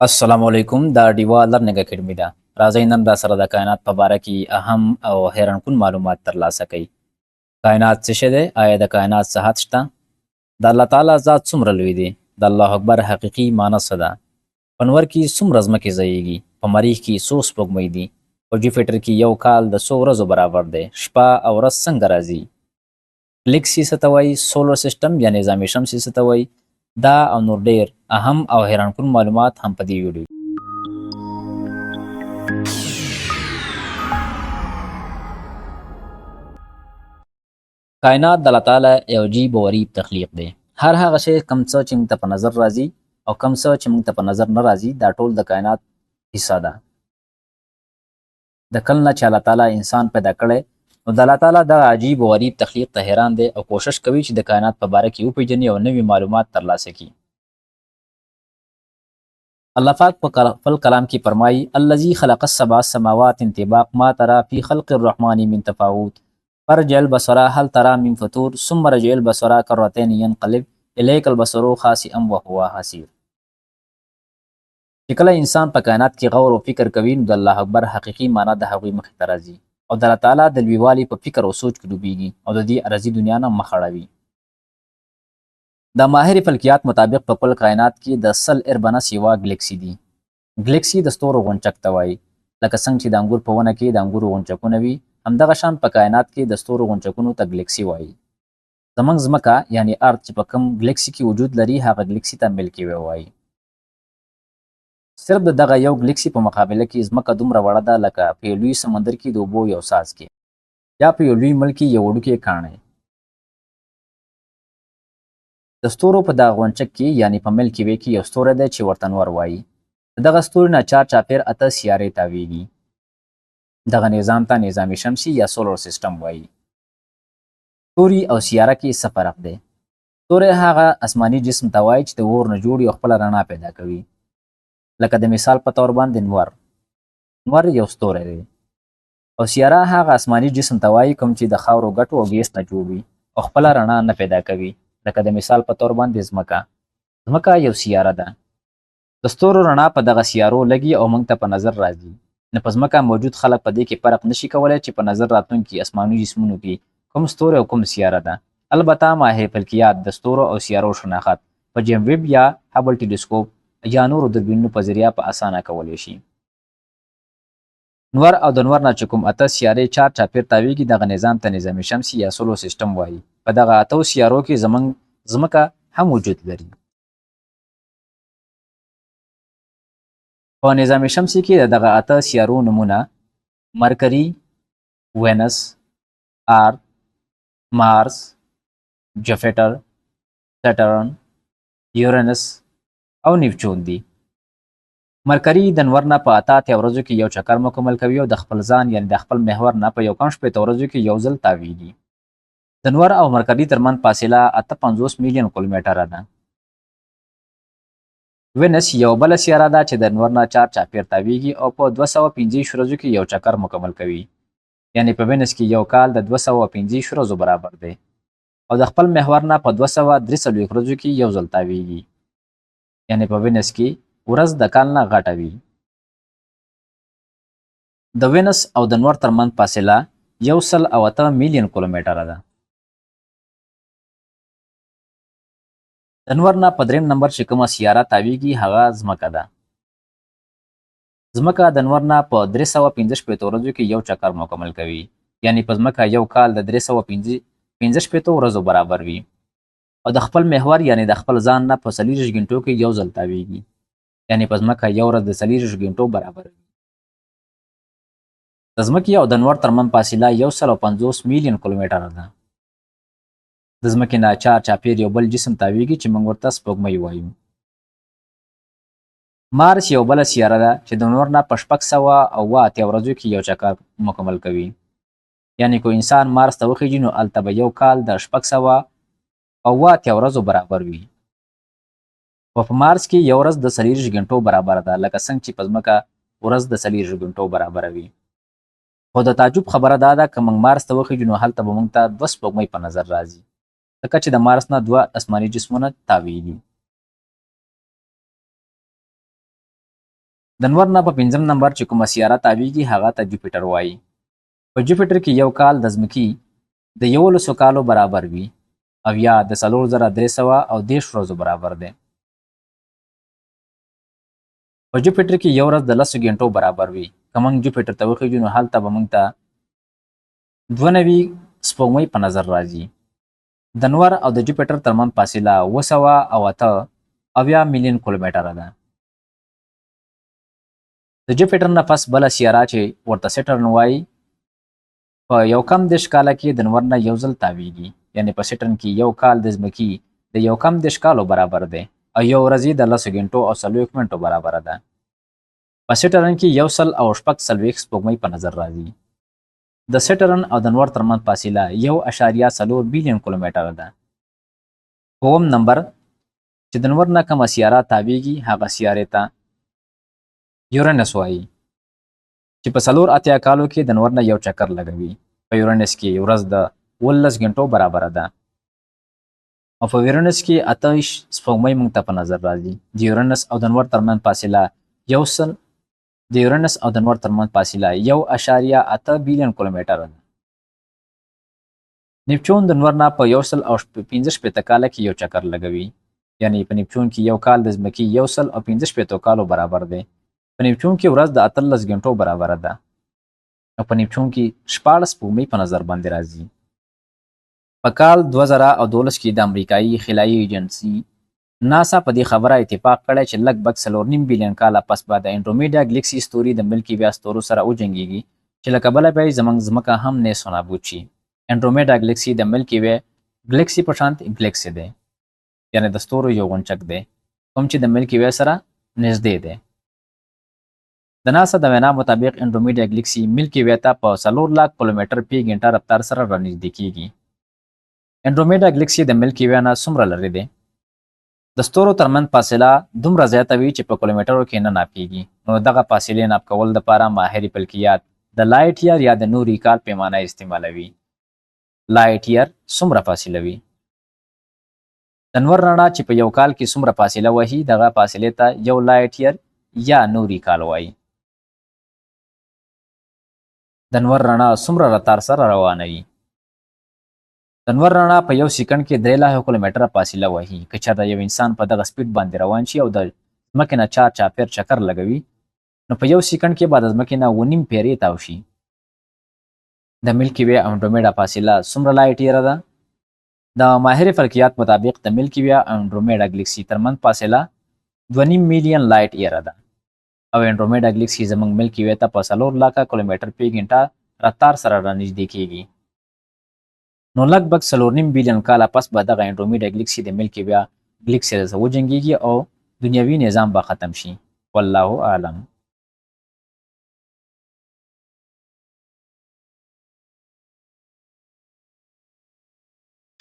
السلام علیکم دا ډیوا لرننګ اکیډمي ده. راځئ نن را سره د کائنات په باره کې اهم او حیرانکون معلومات ترلاسه کړئ. کائنات څه شی دی؟ آیا د کائنات څه حد شته؟ د الله تعالی ذات څومره لوی دی؟ د الله اکبر حقیقي معنی څه ده؟ په نور کې څومره ځمکې ځایږي؟ په مریخ کې څو سپوږمۍ دي؟ په جوپیټر کې یو کال د څو ورځو برابر دی؟ شپه او ورځ څنګه راځي؟ ګلیکسي څه ته وایي؟ سولر سیسټم یا نظام شمسي څه ته وایي؟ دا او نور ډیر اهم او حیرانکون معلومات هم په دې ویډیو کائنات د الله تعالی یو عجیب او غریب تخلیق دی. هر هغه شی کم څه چې موږ ته په نظر راځي او کم څه چې موږ ته په نظر نه راځي دا ټول د کائنات حصہ ده. د کله نه چې الله تعالی انسان پیدا کړی نو د الله تعالی دغه عجیب او غریب تخلیق ته حیران دی او کوشش کوي چې د کائنات په باره کې وپیژني او نوي معلومات ترلاسه کړي. الله پاک په خپل کلام کې فرمایي الذي خلق السبع سماوات طباق ما ترى في خلق الرحمن من تفاوت فرجع البصر هل ترى من فطور ثم رجع البصر كرتين ينقلب اليك البصر خاسئا وهو حسير. چې کله انسان په کائنات کې غور او فکر کوي نو د الله اکبر حقیقي معنی د هغوی مخې ته راځي او د الله تعالی د لویوالي په فکر او سوچ کې ډوبیږي او د دې ارضي دنیا نه مخ اړوي. د ماهر فلکیات مطابق په کل کائنات کې د سل اربنس یوه ګلیکسي دي. ګلیکسي د ستورو غونچک ته وایي. لکه څنګه چې د انګور په ونه کې د انګورو غونچکونه وي همدغه شان په کائنات کې د ستورو غونچکونو ته ګلیکسي وایي. زموږ ځمکه یعنی ارض چې په کوم ګلیکسي کې وجود لري هغه ګلیکسي ته ملکي وی وایي. صرف د دغه یو ګلیکسي په مقابله کې ځمکه دومره وړه ده لکه په یو لوی سمندر کې د اوبو یو څاڅکی یا په یو لوی ملک کې یو وړوکی کاڼی. د ستورو په دغه غونچک کې یعنی په ملکي وی کې یو ستوری دی چې ورته نور وایي. د دغه ستوري نه چاپیر اته سیارې تاویږي. دغه نظام ته نظام شمسي یا سولر سیسټم وایي. ستوري او سیاره کې څه فرق دی؟ ستوری هغه آسماني جسم ته وایي چې د اور نه جوړ یو خپله رڼا پیدا کوي. لکه د مثال په طور باندې نور یو ستوری دی. او سیاره هغه آسماني جسم ته وایي کوم چې د خاورو ګټو او ګیس نه جوړ وي او خپله رڼا نه پیدا کوي. لکه د مثال په طور باندې ځمکه یو سیاره ده. د ستورو رڼا په دغه سیارو لګي او موږ ته په نظر راځي. نو په ځمکه موجود خلک په دې کې فرق نشي کولی چې په نظر راتلونکي آسماني جسمونو کې کوم ستوری او کوم سیاره ده. البته ماهر فلکیات د ستورو او سیارو شناخت په جیم ویب یا هبل ټیلیسکوپ یا نورو دوربینونو په ذریعه په اسانه کولی شي. نور او د نور نه چې کوم اته سیارې چاپیر تاویږي دغه نظام ته نظام شمسي یا سولر سیسټم وایي. په دغه اتو سیارو کې زموږ ځمکه هم وجود لري. په نظام شمسي کې د دغه اته سیارو نومونه مرکري، وینس، ارث، مارس، جوپیټر، سیټرن، یورینس او نیپچون دي. مرکري د نور نه په اته اتیا ورځو کې یو چکر مکمل کوي او د خپل ځان یعنی د خپل محور نه په یو کم شپېته ورځو کې یو ځل تاویږي. د نور او مرکري ترمنځ فاصله 58 میلیون کیلومتره ده. وینس یو بله سیاره ده چې د نور نه چاپیر تاویږي او په 225 ورځو کې یو چکر مکمل کوي. یعنی په وینس کې یو کال د 225 ورځو برابر دی او د خپل محور نه په 243 ورځو کې یو ځل تاویږي. یعنی په وینس کې ورځ د کال نه غټه وي. د وینس او د نور ترمنځ فاصله 108 میلیون کیلومتره ده. د نور نه په دریم نمبر چې کومه سیاره تاویږي هغه ځمکه ده. ځمکه د نور نه په 315 ورځو کې یو چکر مکمل کوي. یعنی په ځمکه یو کال د 315 ورځو برابر وي او د خپل محور یعنی د خپل ځان نه په 40 غنټو کې یو ځل تاویږي. یعنی په ځمکه یو ورځ د 40 غنټو برابر وي. د ځمکې او د نور ترمنځ فاصله 150 میلیون کیلومتره ده. د ځمکې نه چاپیر یو بل جسم تاویږي چې موږ ورته سپوږمۍ وایو. مارس یو بله سیاره ده چې د نور نه په 688 ورځو کې یو چکر مکمل کوي. یعنی کو انسان مارس ته وخیږي نو هلته به یو کال د 688 ورځو برابر وي. په مارس کې یو ورځ د 40 غنټو برابر ده لکه څنګه چې په ځمکه ورځ د 40 غنټو برابر وي. خو د تعجب خبره دا ده که موږ مارس ته وخیږو نو هلته به موږ ته 2 سپوږمۍ په نظر راځي ځکه چې د مارس نه 2 آسماني جسمونه تاویږي. د انور نه په 5م نمبر چې کومه سیاره تاویږي هغه ته جوپیټر وایي. په جوپیټر کې یو کال د ځمکې د 1100 کالو برابر وي او یا د 4330 ورځو برابر دی. په جوپیټر کې یو ورځ د 10 غنټو برابر وي. که موږ جوپیټر ته وخیږو نو هلته به موږ ته 92 سپوږمۍ په نظر راځي. د انور او د جوپیټر ترمنځ فاصله 208 میلیون کیلومتره ده. د جوپیټر نه پس بله سیاره چې ورته سیټرن وایي په 1.10 کاله کې د انور نه یو ځل تاویږي. یعنې په سیټرن کې یو کال د ځمکې د 1.10 کالو برابر دی او یو ورځ د 10 غنټو او 40 منټو برابره ده. په سیټرن کې 140 سپوږمۍ په نظر راځي. د سیټرن او د انور ترمنځ فاصله 1.4 بیلیون کیلومتره ده. 9 نمبر چې د انور نه کومه سیاره تاویږي هغه سیارې ته یورانس وایي چې په 4 کالو کې د انور نه یو چکر لګوي. په یورانس کې ورځ د 18 غنټو برابره ده او په یورانس کې 28 سپوږمۍ موږ ته په نظر راځي. د یورانس او د انور ترمنځ فاصله 1.8 بیلیون کیلومتره ده. نیپچون د انور نه په 115 کاله کې یو چکر لګوي. یعنی په نیپچون کې یو کال د ځمکې 115 کالو برابر دی. په نیپچون کې ورځ د 18 غنټو برابره ده او په نیپچون کې 14 سپوږمۍ په نظر باندې راځي. په کال 2012 کې د امریکایي خلایي ایجنسي ناسا په دې خبره اتفاق کړی چې لږ بګ 4.5 بیلیون کاله پس به د انډرومیډا ګلیکسي ستوري د ملکي ویا ستورو سره وجنګیږي چې له کبله به یې زموږ ځمکه هم نیست و نابود شي. انډرومیډا ګلیکسي د ملکي ویا ګلیکسي په شانتې ګلیکسي دی، یعنې د ستورو یو غونچک دی کوم چې د ملکي ویا سره نږدې دی. د ناسا د وینا مطابق انډرومیډا ګلیکسي ملکي ویا ته په 4 لک کیلومتر په غنټه رفتار سره رانږدې کیږي. انډرومیډا ګلیکسي د ملکي ویا نه څومره لرې دی؟ د ستورو ترمنځ فاصله دومره زیاته وي چې په کیلومترو کې نه ناپیږي. نو دغه فاصلې ناپ کول دپاره ماهر فلکیات د لایټ یار یا د نوري کال پیمانه استعمالوي. لایټ یار څومره فاصله وي؟ د انور رڼا چې په یو کال کې څومره فاصله وهي دغه فاصلې ته یو لایټ یار یا نوري کال وایي. د انور رڼا څومره رفتار سره روانه وي؟ د انور رڼا په یو سکند کې 3 لک کیلومتره فاصله وهي. که چېرته یو انسان په دغه سپیډ باندې روان شي او د ځمکې نه چاپیر چکر لګوي نو په یو سکند کې به د ځمکې نه 9.5 پیرې تاو شي. د ملکي ویا او انډرومیډا فاصله څومره لایټ یره ده؟ د ماهر فلکیات مطابق د ملکي ویا او انډرومیډا ګلیکسي ترمنځ فاصله 2.5 میلیون لایټ یره ده او انډرومیډا ګلیکسي زموږ ملکي ویا ته په 4 لک کیلومتر په غنټه رفتار سره رانږدې کیږي. نو لږ بګ 4.5 بیلیون کاله پس به دغه انډرومیډا ګلیکسي د ملکي ویا ګلیکسي سره وجنګیږي او دنیوي نظام به ختم شي. والله اعلم.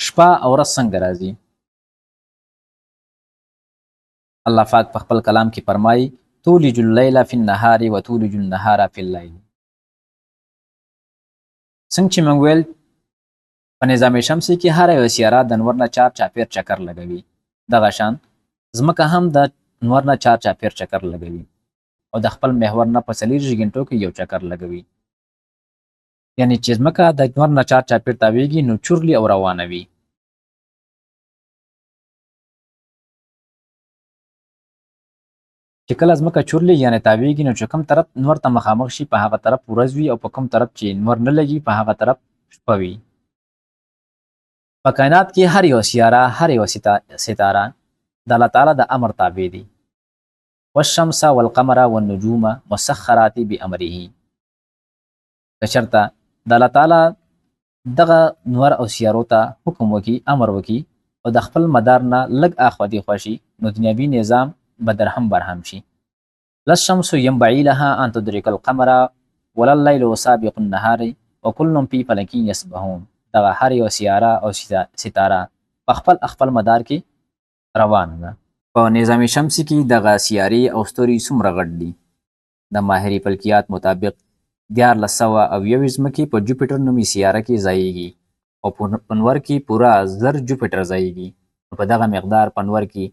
شپه او ورځ څنګه راځي؟ الله پاک په خپل کلام کې فرمایي تولج اللیل فی النهار و تولج النهار فی اللیل. څنګه چې موږ ویل په نظام شمسي کې هر یو سیاره د انور نه چاپیر چکر لګوي. دغه شان ځمکه هم د انور نه چاپیر چکر لګوي او د خپل محور نه په 40 غنټو کې یو چکر لګوي. یعنی چې ځمکه د انور نه چاپیر تاویږي نو چورلي او روانه وي. چې کله ځمکه چورلي یعنی تاویږي نو چې کوم طرف انور ته مخامخ شي په هغه طرف ورځ وي او په کوم طرف چې انور نه لګي په هغه طرف شپه وي. په کائنات کې هر یو سیاره هر یو ستاره د الله تعالی د امر تابع دي. والشمس والقمر والنجوم مسخرات بامره. که چېرته د الله تعالی دغه نور او سیارو ته حکم وکړي امر وکړي او د خپل مدار نه لږ اخوا دیخوا شي نو دنیوي نظام به درهم برهم شي. لا الشمس ينبغي لها ان تدرك القمر ولا الليل سابق النهار وكل في فلك يسبحون. دغه هر یو سیاره او ستاره په خپل مدار کې روان ده. په نظام شمسي کې دغه سیارې او ستوري څومره غټ دي؟ د ماهر فلکیات مطابق 1421 ځمکې په جوپیټر نومي سیاره کې ځایږي او په انور کې پوره 1000 جوپیټر ځایږي. په دغه مقدار په انور کې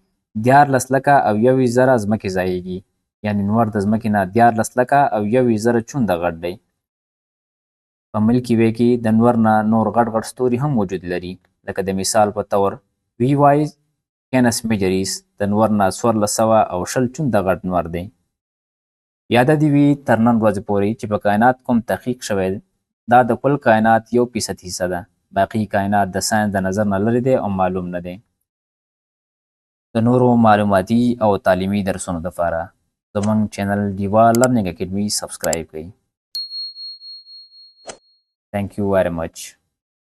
14,21,000 ځمکې ځایږي یعنی نور د ځمکې نه 14,01,000 چونده غټ دی. په ملکي وی کې د نور نه نور غټ غټ ستوري هم وجود لري، لکه د مثال په طور وی وایز کینس میجریس د نور نه 1420 چونده غټ نور دی. یاده دې وي تر نن ورځې پورې چې په کائنات کوم تحقیق شوی دا د کل کائنات 1% حصه ده. باقي کائنات د ساینس د نظر نه لرې دی او معلوم نه دی. د نورو معلوماتي او تعلیمي درسونو لپاره زموږ چینل ډیوا لرنینګ اکیډمي سبسکرایب کړئ. Thank you very much.